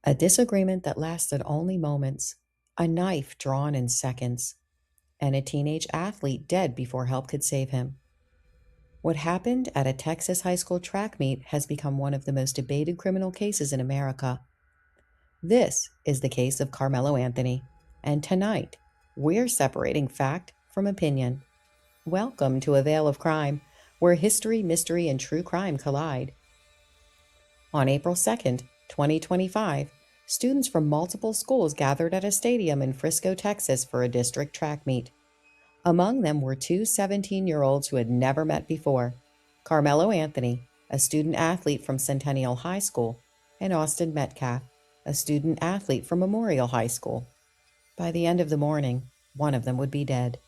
A disagreement that lasted only moments, a knife drawn in seconds, and a teenage athlete dead before help could save him. What happened at a Texas high school track meet has become one of the most debated criminal cases in America. This is the case of Karmelo Anthony, and tonight we're separating fact from opinion. Welcome to A Veil of Crime, where history, mystery, and true crime collide. On April 2nd, 2025, students from multiple schools gathered at a stadium in Frisco, Texas for a district track meet. Among them were two 17-year-olds who had never met before: Karmelo Anthony, a student athlete from Centennial High School, and Austin Metcalf, a student athlete from Memorial High School. By the end of the morning, one of them would be dead.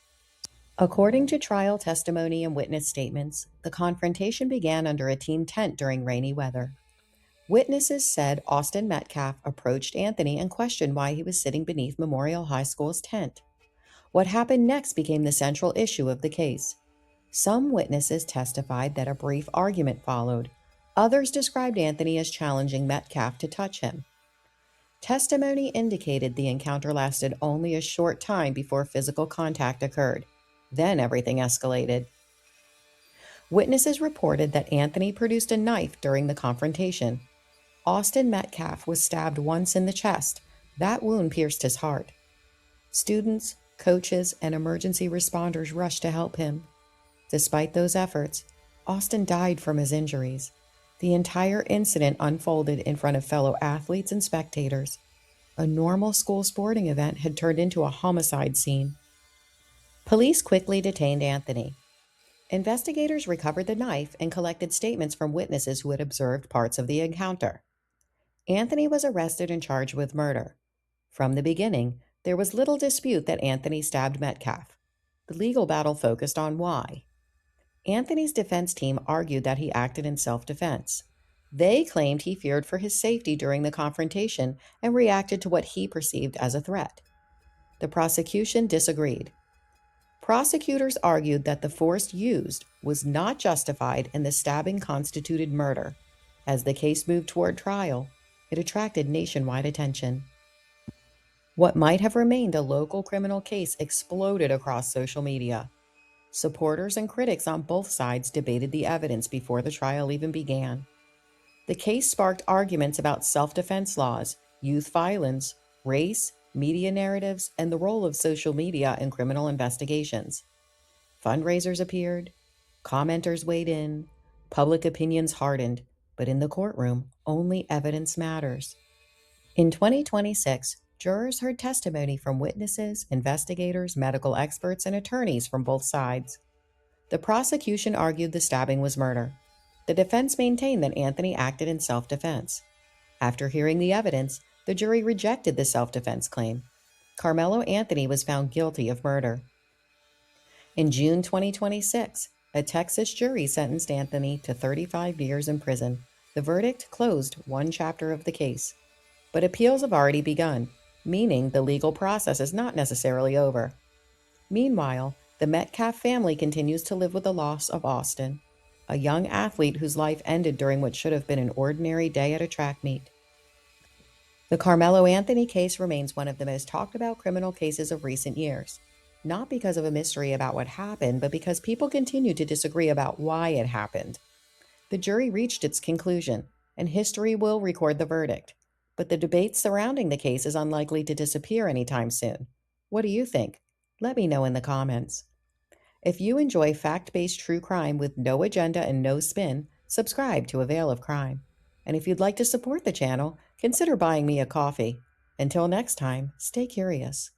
According to trial testimony and witness statements, the confrontation began under a team tent during rainy weather. Witnesses said Austin Metcalf approached Anthony and questioned why he was sitting beneath Memorial High School's tent. What happened next became the central issue of the case. Some witnesses testified that a brief argument followed. Others described Anthony as challenging Metcalf to touch him. Testimony indicated the encounter lasted only a short time before physical contact occurred. Then everything escalated. Witnesses reported that Anthony produced a knife during the confrontation. Austin Metcalf was stabbed once in the chest. That wound pierced his heart. Students, coaches, and emergency responders rushed to help him. Despite those efforts, Austin died from his injuries. The entire incident unfolded in front of fellow athletes and spectators. A normal school sporting event had turned into a homicide scene. Police quickly detained Anthony. Investigators recovered the knife and collected statements from witnesses who had observed parts of the encounter. Anthony was arrested and charged with murder. From the beginning, there was little dispute that Anthony stabbed Metcalf. The legal battle focused on why. Anthony's defense team argued that he acted in self-defense. They claimed he feared for his safety during the confrontation and reacted to what he perceived as a threat. The prosecution disagreed. Prosecutors argued that the force used was not justified and the stabbing constituted murder. As the case moved toward trial, it attracted nationwide attention. What might have remained a local criminal case exploded across social media. Supporters and critics on both sides debated the evidence before the trial even began. The case sparked arguments about self-defense laws, youth violence, race, media narratives, and the role of social media in criminal investigations. Fundraisers appeared, commenters weighed in, public opinions hardened, but in the courtroom, only evidence matters. In 2026, jurors heard testimony from witnesses, investigators, medical experts, and attorneys from both sides. The prosecution argued the stabbing was murder. The defense maintained that Anthony acted in self-defense. After hearing the evidence, the jury rejected the self-defense claim. Karmelo Anthony was found guilty of murder. In June 2026, a Texas jury sentenced Anthony to 35 years in prison. The verdict closed one chapter of the case. But appeals have already begun, meaning the legal process is not necessarily over. Meanwhile, the Metcalf family continues to live with the loss of Austin, a young athlete whose life ended during what should have been an ordinary day at a track meet. The Karmelo Anthony case remains one of the most talked about criminal cases of recent years, not because of a mystery about what happened, but because people continue to disagree about why it happened. The jury reached its conclusion, and history will record the verdict. But the debate surrounding the case is unlikely to disappear anytime soon. What do you think? Let me know in the comments. If you enjoy fact-based true crime with no agenda and no spin, subscribe to A Veil of Crime. And if you'd like to support the channel, consider buying me a coffee. Until next time, stay curious.